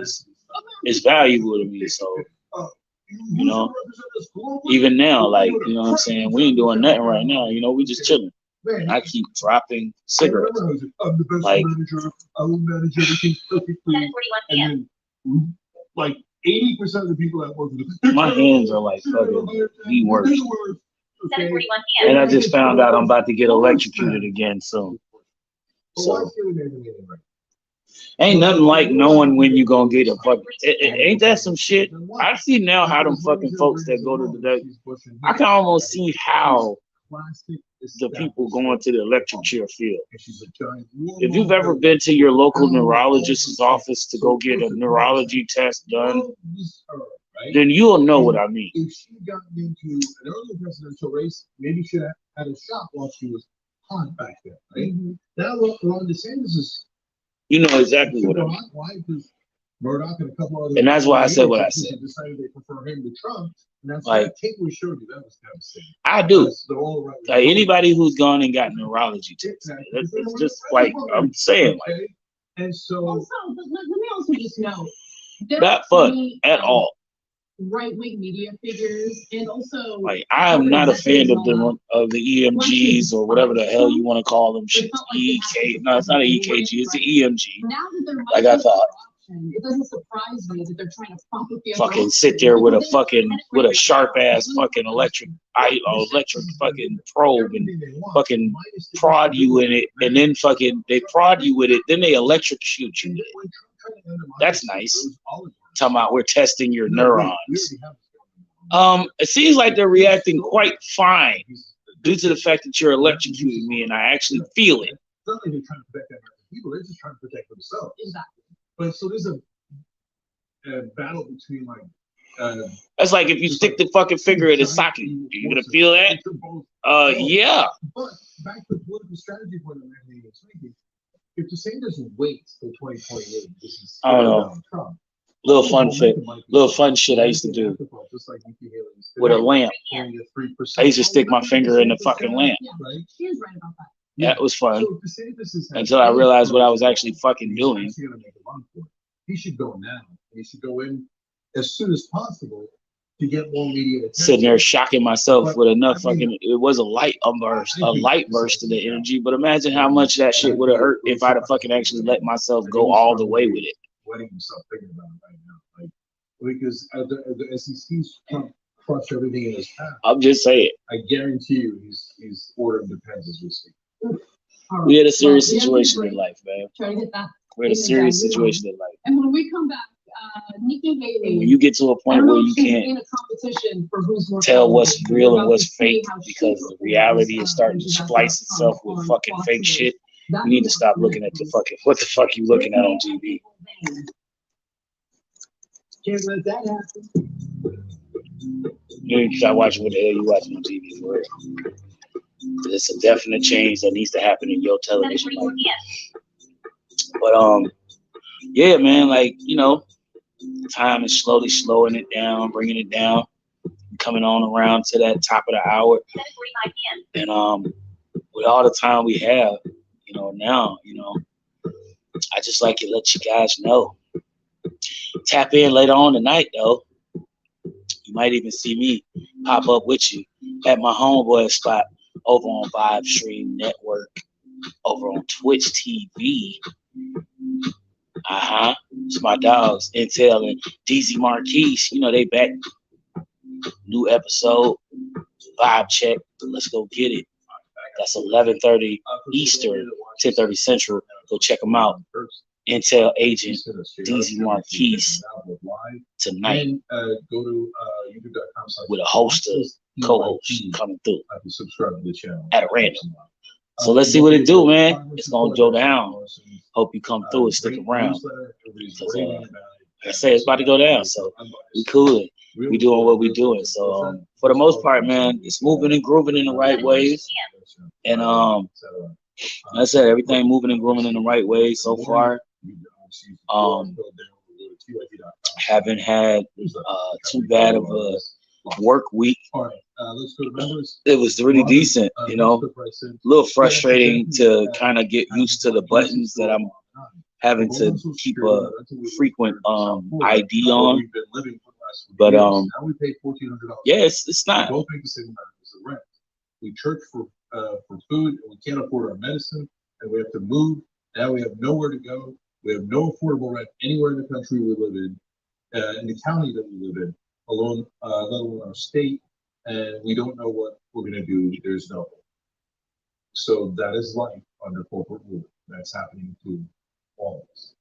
is valuable to me. So, you know, even now, like, you know what I'm saying? We ain't doing nothing right now. You know, we just chilling. And I keep dropping cigarettes. Like, like 80% of the people that work with my hands are like fucking the worst. 7:41 p.m. And I just found out I'm about to get electrocuted again soon. So ain't nothing like knowing when you gonna get a fucking. Ain't that some shit? I see now how them fucking folks that go to the. I can almost see how the people going to the electric chair feel. If you've ever been to your local neurologist's office to go get a neurology test done, then you'll know what I mean. If she got into an early presidential race, maybe she had a shot while she was hot back then, right? Now Ron DeSantis is. You know exactly what I mean. Why? Because Murdoch and a couple other. And that's why I said what I said. Decided they prefer him to Trump, and that's like, Kate was showing you that was devastating. I do. Like anybody who's gone and got neurology tests, it's just like I'm saying. Like, and so. Also, let me also just know. Not fun at all. Right-wing media figures, and also like I am not a fan of the EMGs or whatever the hell you want to call them. Shit. EK, no, it's not an EKG, it's an EMG. Like I thought. It doesn't surprise me that they're trying to pump up the fucking sit there with a sharp ass fucking electric fucking probe and fucking prod you in it, and then fucking they prod you with it, then they electrocute you with it. That's nice. Talking about we're testing your neurons. It seems like they're reacting quite fine due to the fact that you're electrocuting me and I actually feel it. It's not like they're trying to protect other people, they're just trying to protect themselves. Exactly. But so there's a battle between like that's like if you stick the fucking finger in a socket, you gonna feel that? Yeah. But back to the political strategy point that man was making. If DeSantis waits till 2028, this is I don't know. Trump. Little fun shit I used to do with a lamp. I used to stick my finger in the fucking lamp. That was fun until I realized what I was actually fucking doing. He should go now. He should go in as soon as possible to get more media attention. Sitting there shocking myself with enough fucking. It was a light burst of the energy. But imagine how much that shit would have hurt if I'd have fucking actually let myself go all the way with it. Letting himself thinking about it right now, like because as he sees Trump crush everything in his path, I'm just saying. I guarantee you, he's ordering depends as we speak. We had a serious situation in life, man. We're in a serious situation in life. And when we come back, Nikki Haley. When you get to a point where you can't tell what's real and what's fake because the reality is starting to splice itself with fucking fake shit. You need to stop looking at the fucking what the fuck you looking at on TV. Can't let that happen. You need to stop watching what the hell you watching on TV for real. It's a definite change that needs to happen in your television life. But yeah, man, like, you know, Time is slowly slowing it down, bringing it down, coming on around to that top of the hour. 7:45 p.m. And with all the time we have, now, I just like to let you guys know. Tap in later on tonight, though. You might even see me pop up with you at my homeboy spot over on Vibe Stream Network, over on Twitch TV. It's my dogs, Intel and DZ Marquise. They back. New episode, vibe check. Let's go get it. That's 11:30 Eastern, 10:30 Central. Go check them out. Intel agent DZ Marquise tonight with a host of co-hosts coming through at a random. So let's see what it do, man. It's gonna go down. Hope you come through and stick around. Like I say, it's about to go down. So we cool. We doing what we doing. So for the most part, man, it's moving and grooving in the right ways. And like I said, everything moving and grooving in the right way so far. Haven't had too bad of a work week. It was really decent, a little frustrating to kind of get used to the buttons that I'm having to keep a frequent ID on. But yeah, it's not. We church for food, and we can't afford our medicine, and we have to move. Now we have nowhere to go. We have no affordable rent anywhere in the country we live in the county that we live in, let alone our state, and we don't know what we're going to do. There's no hope. So that is life under corporate rule. That's happening to all of us.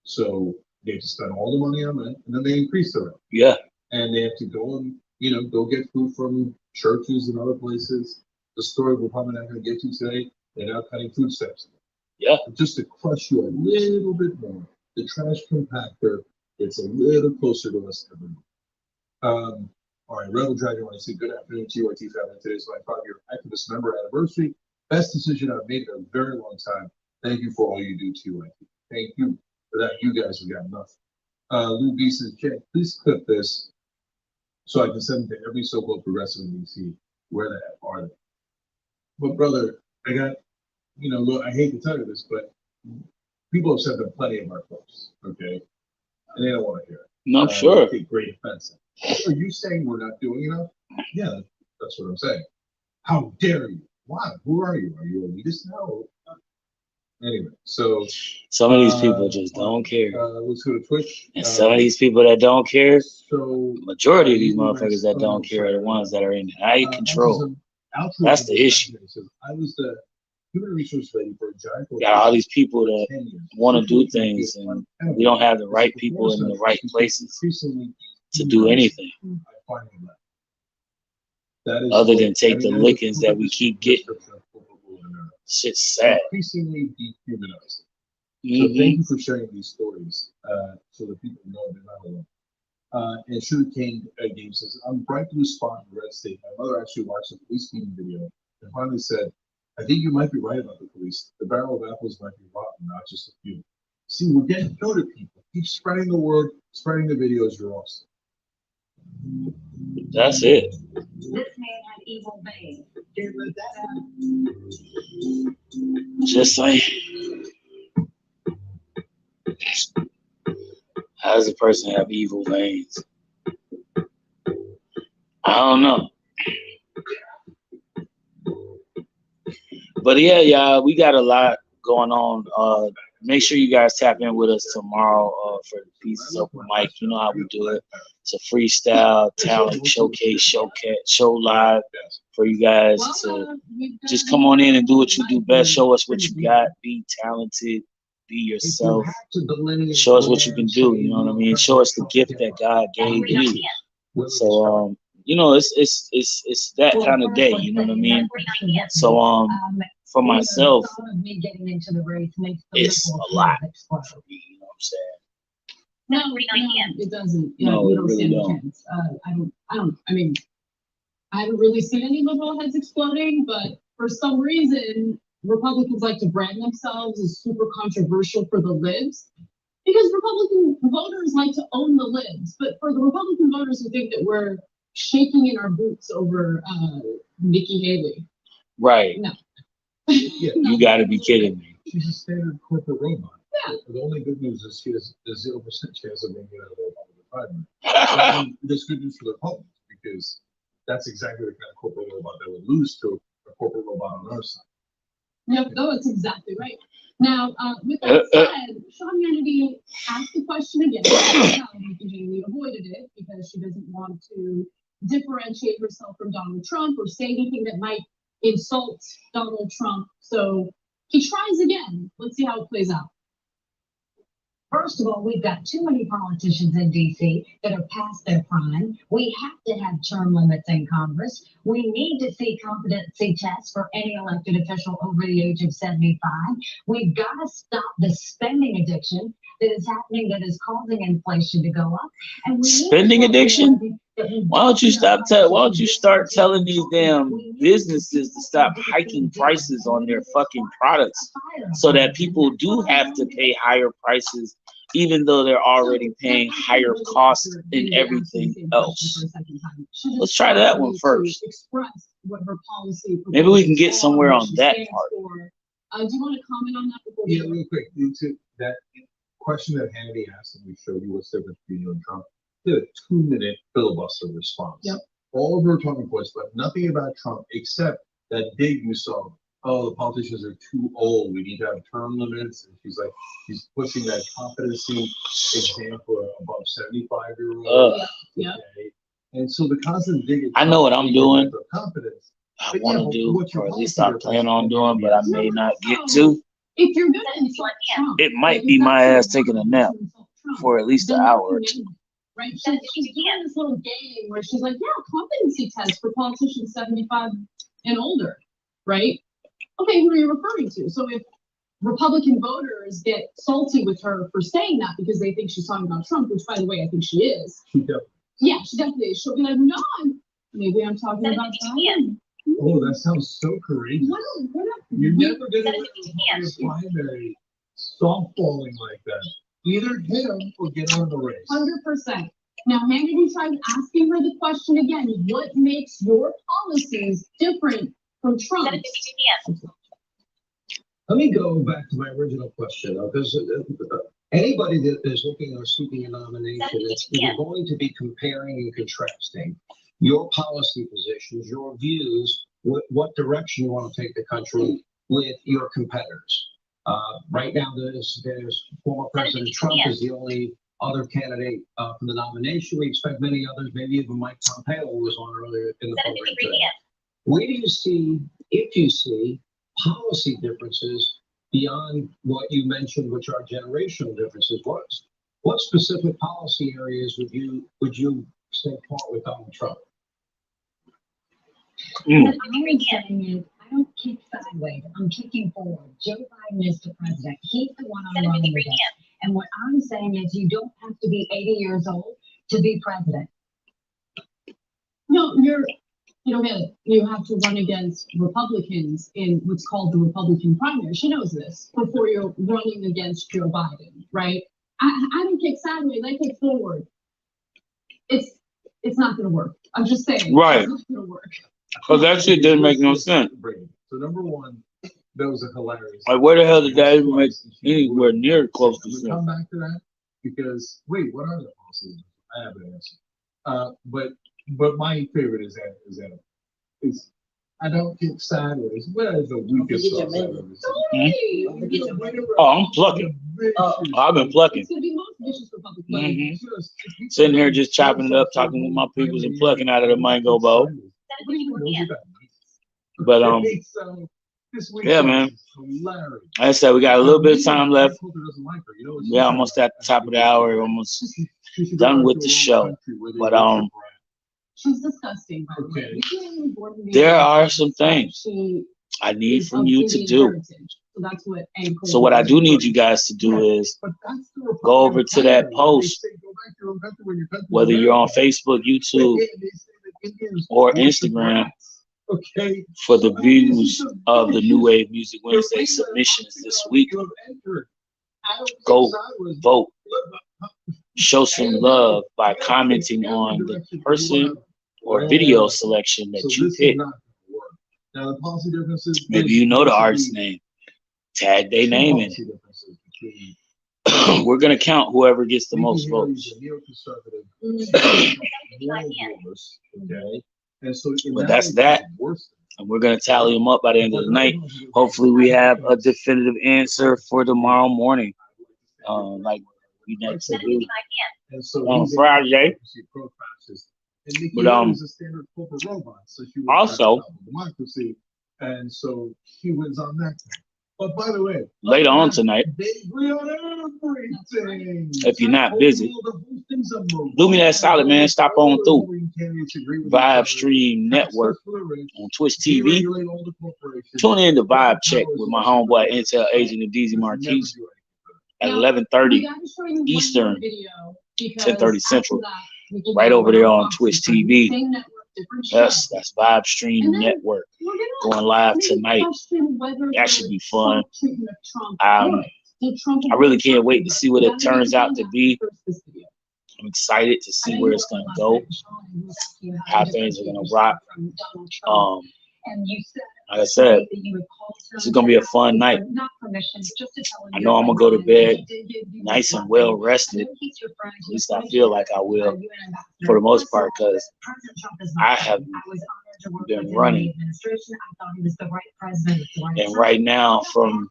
So they have to spend all the money on rent, and then they increase the rent. Yeah. And they have to go and, go get food from churches and other places. The story we're probably not going to get to today, they're now cutting food stamps. Yeah. Just to crush you a little bit more, the trash compactor gets a little closer to us every month. All right, Rebel Dragon, I want to say good afternoon to TRT family. Today is my 5-year activist member anniversary. Best decision I've made in a very long time. Thank you for all you do, TRT. Thank you for that. You guys have got nothing. Lou B says, Jay, please clip this so I can send it to every so-called progressive in DC. Where the heck are they? But brother, I got, look, I hate to tell you this, but people have said that plenty of our folks, okay? And they don't want to hear it. No, sure. Take great offense. Are you saying we're not doing enough? Yeah, that's what I'm saying. How dare you? Why? Who are you? Are you elitist now? Anyway, so some of these people just don't care. Let's go to Twitch. And some of these people that don't care, so majority of these motherfuckers that don't care are the ones that are in high control. That's the issue. I was the human resource lady for a giant. Got all these people that want to do things, and we don't have the right people in the right places to do anything. Other than take the lickings that we keep getting. Shit's sad. Increasingly dehumanizing. So thank you for sharing these stories so that people know they're not alone. And Sugarcane Game says, I'm bright blue spot in red state. My mother actually watched a police beating video and finally said, I think you might be right about the police. The barrel of apples might be rotten, not just a few. See, we're getting to people. Keep spreading the word, spreading the videos, you're awesome. That's it. This man had evil veins. Just like, how does a person have evil veins? I don't know. But yeah, y'all, we got a lot going on. Make sure you guys tap in with us tomorrow for the Pieces Open Mic. You know how we do it. It's a freestyle talent showcase, show live for you guys to just come on in and do what you do best. Show us what you got. Be talented. Be yourself. Show us what you can do. You know what I mean? Show us the gift that God gave you. So it's that kind of day. You know what I mean? So for myself, it's a lot for me. You know what I'm saying? No, it doesn't. No, you it really stand a chance. I mean, I haven't really seen any liberal heads exploding, but for some reason, Republicans like to brand themselves as super controversial for the libs. Because Republican voters like to own the libs, but for the Republican voters who think that we're shaking in our boots over Nikki Haley, Right. no. Yeah, You got to be kidding me. she's a standard corporate robot. Yeah. The only good news is she has a 0% chance of being out of the Republican primary. And there's good news for the Republicans because that's exactly the kind of corporate robot that would lose to a corporate robot on our side. Yep, no, that's exactly right. Now, with that said, Sean Hannity asked the question again. Nikki Haley avoided it because she doesn't want to differentiate herself from Donald Trump or say anything that might insult Donald Trump. So he tries again. Let's see how it plays out. First of all, we've got too many politicians in DC that are past their prime. We have to have term limits in Congress. We need to see competency tests for any elected official over the age of 75. We've got to stop the spending addiction that is happening, that is causing inflation to go up. And we Spending addiction? Why don't you stop? Why don't you start telling these damn businesses to stop hiking prices on their fucking products, so that people do have to pay higher prices, even though they're already paying higher costs in everything else? Let's try that one first. Maybe we can get somewhere on that part. Do you want to comment on that before we Yeah, go? real quick. Into that question that Hannity asked, and we showed you what's different between you and Trump. Did a 2-minute filibuster response. Yep. All of her talking points, but nothing about Trump except that dig you saw. Oh, the politicians are too old. We need to have term limits. And she's pushing that competency exam for above 75-year-olds. Yeah. Okay. And so the constant dig. I know what I'm doing. Competence. I want to do, or at least I plan on doing, but I may not get to. If you're gonna insult Trump, It might be my ass taking a nap for at least an hour or two. Right? She's doing this little game where she's like, yeah, competency test for politicians 75 and older, right? Okay, who are you referring to? So if Republican voters get salty with her for saying that because they think she's talking about Trump, which by the way, I think she is. Yeah, she definitely is. She'll be like, no, maybe I'm talking about Biden. Oh, that sounds so courageous. We're not, You're never going to win your primary softballing like that. Either him or get out of the race. 100%. Now, Hannity tried asking her the question again. What makes your policies different from Trump? Let me go back to my original question, because anybody that is looking or seeking a nomination, you're going to be comparing and contrasting your policy positions, your views, what direction you want to take the country with your competitors. Right now, there's former President Trump is the only other candidate for the nomination. We expect many others, maybe even Mike Pompeo, who was on earlier in the program today. Where do you see, if you see, policy differences beyond what you mentioned, which are generational differences? What specific policy areas would you stay apart with Donald Trump? What I'm saying is, I don't kick sideways. I'm kicking forward. Joe Biden is the president. He's the one I'm running against. And what I'm saying is, you don't have to be 80 years old to be president. No, you have to run against Republicans in what's called the Republican primary. She knows this before you're running against Joe Biden, right? I don't kick sideways. I kick forward. It's not going to work. I'm just saying. Right. It's not going to work. Because that shit didn't make no sense. So number one, that was a hilarious. Like, where the hell did that even make anywhere near close to We sense? come back to that because wait, what are the policies? I have an answer. But my favorite is that I don't get sideways. What is the weakest sauce I've ever seen? Oh, I'm plucking. I've been plucking. It's going to be most vicious Republican. Sitting here just chopping it up, talking with my peoples and plucking out of the mango bowl. But yeah, man. Like I said, we got a little bit of time left. We're almost at the top of the hour, almost done with the show. But she's disgusting. Okay. there are some things I need from you to do. So what I do need you guys to do is go over to that post, whether you're on Facebook, YouTube, or Instagram, for the views of the New Wave Music Wednesday submissions this week. Go vote show some love by commenting on the person or video selection that you pick. Now the policy differences. Maybe you know the artist's name. Tag their name in it. We're gonna count whoever gets the most votes. But that's that. And we're gonna tally them up by the end of the night. Hopefully, we have a definitive answer for tomorrow morning. Like we next to do on Friday. But also, and so he wins on that. But by the way, later on tonight, they agree on everything. if you're not busy, do me that solid, man. Stop on through Vibe Stream Network on Twitch TV. Tune in to Vibe Check with my homeboy Intel Agent and DZ Marquise at 11:30 Eastern, 10:30 Central, right over there on Twitch TV. That's Vibe Stream Network going live tonight. That should be fun. I really can't wait to see what it turns out to be. I'm excited to see where it's gonna go, how things are gonna rock. Like I said, this is gonna be a fun night. I know I'm gonna go to bed nice and well rested. At least I feel like I will, for the most part, because I have been running. And right now, from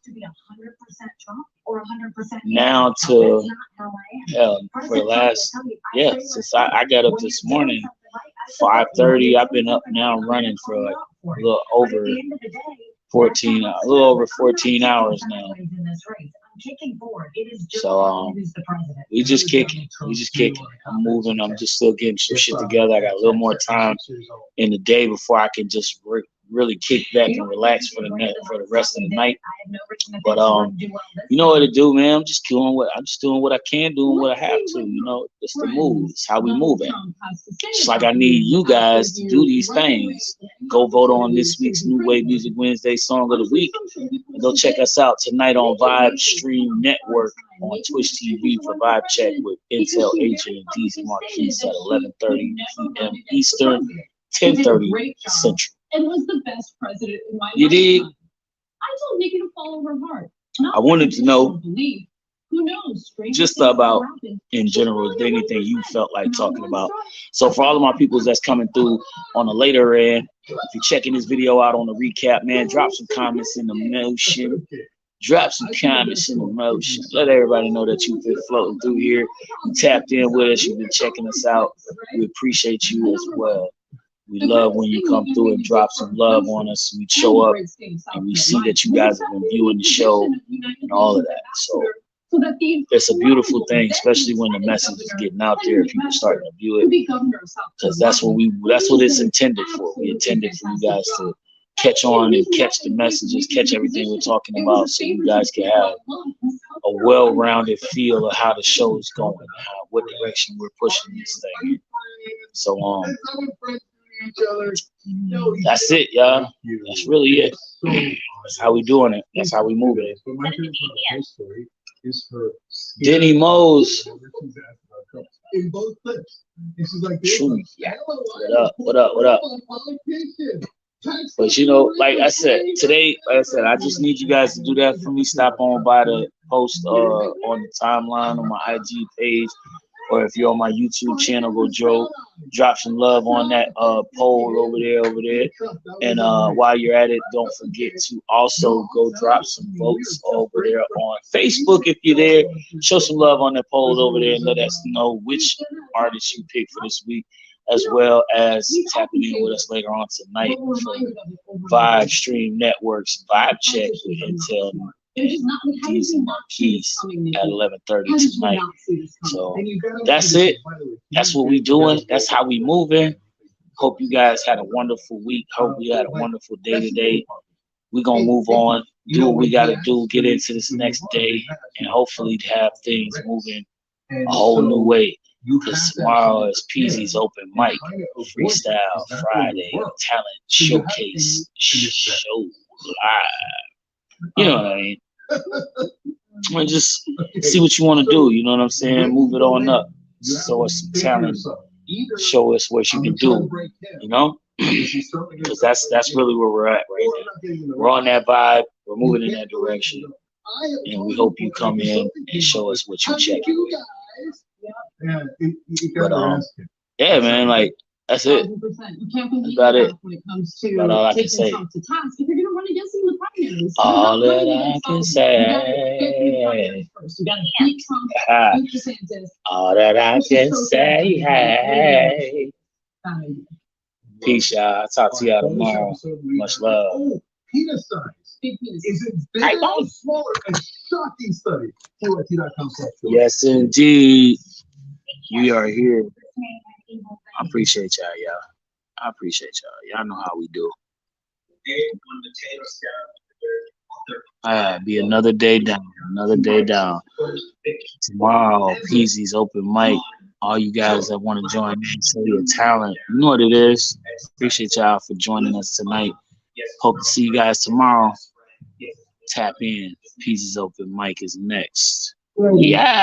now to hell, for the last, since I got up this morning, 5:30, I've been up now running for like a little over 14 hours now. So we just kicking. I'm moving. I'm just still getting some shit together. I got a little more time in the day before I can just really kick back and relax for the rest of the night. But you know what to do, man. I'm just doing what I can, doing what I have to. You know, it's the move. It's how we move it. Just like I need you guys to do these things. Go vote on this week's New Wave Music Wednesday Song of the Week. And go check us out tonight on Vibe Stream Network on Twitch TV for Vibe Check with Intel Agent and DZ Marquise at 11:30 p.m. Eastern, 10:30 Central. And was the best president in my You did? I told Nikki to follow her heart. I wanted to know Who knows? just about, in general, is there anything you felt like talking about? So for all of my peoples that's coming through on the later end, if you're checking this video out on the recap, man, drop some comments in the motion. Drop some comments in the motion. Let everybody know that you've been floating through here. You tapped in with us. You've been checking us out. We appreciate you as well. We love when you come through and drop some love on us. We show up and we see that you guys have been viewing the show and all of that. So it's a beautiful thing, especially when the message is getting out there. People starting to view it, because that's what it's intended for. We intended for you guys to catch on and catch the messages, catch everything we're talking about, so you guys can have a well-rounded feel of how the show is going, what direction we're pushing this thing in. So that's it, y'all. That's really it. That's how we doing it. That's how we moving it. Denny Mose. In both clips. What up? But you know, like I said, today, I just need you guys to do that for me. Stop on by the post on the timeline on my IG page, or if you're on my YouTube channel, go drop some love on that poll over there. And while you're at it, don't forget to also go drop some votes over there on Facebook. If you're there, show some love on that poll over there and let us know which artist you picked for this week, as well as tapping in with us later on tonight for Vibe Stream Network's Vibe Check with Intel DZ Marquise at 11:30 tonight. So that's it. That's what we doing. That's how we moving. Hope you guys had a wonderful week. Hope we had a wonderful day today. We're gonna move on, do what we gotta do, get into this next day, and hopefully have things moving a whole new way. Because tomorrow is Peasy's open mic, Freestyle Friday, talent showcase show live. You know what I mean? I just see what you want to do. You know what I'm saying? Move it on up. show us some talent, show us what you can do, you know? Because that's really where we're at right now. We're on that vibe, we're moving in that direction, and we hope you come in and show us what you check in with. But yeah, man, like that's it. 100%. You can't be About it. when it comes to About all I can taking say. Trump to task if you're gonna run against him in the primaries. All You're not that running I against can Trump. You gotta get through the say. primaries first. You gotta beat Trump, beat DeSantis. All that I can say. Hey. Peace, y'all. I'll talk to y'all tomorrow. Much love. Oh, penis size Big penis. is it bigger or smaller? A shocking study. TYT.com/. Yes, indeed. We are here. I appreciate y'all, y'all. I appreciate y'all. Y'all know how we do. Be another day down. Another day down. Tomorrow, Peasy's open mic. All you guys that want to join in, show your talent. You know what it is. Appreciate y'all for joining us tonight. Hope to see you guys tomorrow. Tap in. Peasy's open mic is next. Yeah.